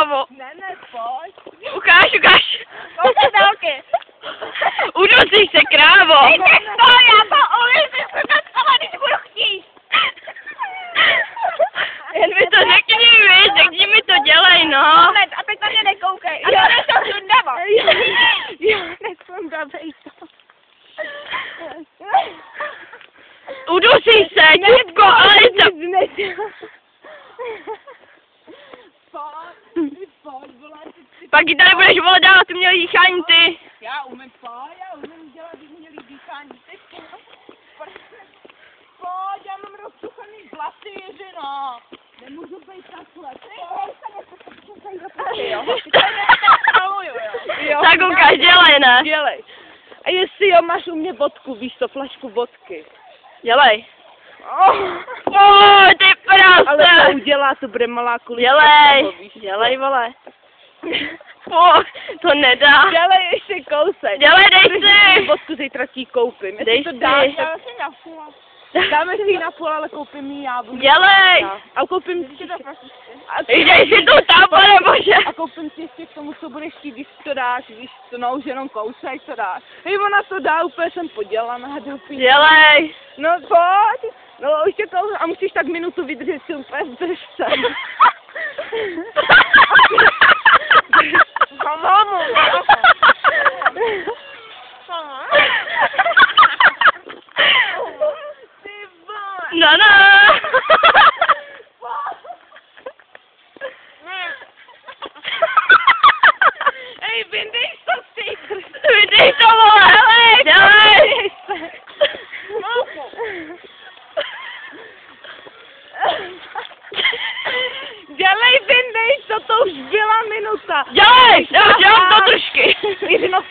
krávo. Ne, pojď. Ukáž. Koukej dálky. Udusíš se, krávo. Ty to, já to umím, ty se dostala, když budu chtít. Jen mi to řekni mi to dělej, no. A teď na mě nekoukej. A to nejsou sundava. Jo, nesundavej to. Udusíš se, dětko, ale to... Pojď, vole, Pak ji tady budeš volat dál, ty měl dýchání, ty. já umím dělat umělý dýchání, ty pojď, já mám rozsuchaný vlasy, Jiřino. Nemůžu být takhle, Tak ukáž, dělej, ne? Dělej. A jestli jo, máš u mě vodku, víš to, flašku vodky. Dělej. Ty Ale to prase. udělá, to bude malá kulička. Dělej, vole. To nedá. Dělej ještě kousek. Dělej, dej si. Vodku zítra ti koupím. Dej to si. dáš, dáme si ji na půl, ale koupím ji já. Dělej. A koupím si to. Dej si tu tam, pane bože. A koupím si ještě k tomu, co budeš chtít, když to dáš, víš, to no už jenom kousek, co dáš. Hej, ona to dá, úplně jsem podělaná, doufám. Dělej. No pojď. No už je kousek a musíš tak minutu vydržet si úplně v držce. Mamu. No. Ej, vyndej to si. Vidíš to, vole, hele, dělej. Dělej, vyndej to už byla minuta. Dělej, já dělám to trošky. Jiřino,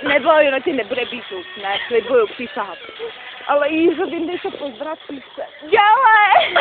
neboj, no ti nebude být už, ne, slibuju, přísahám. Ale Jiřo, vyndej se, pozvrací se. Dělej!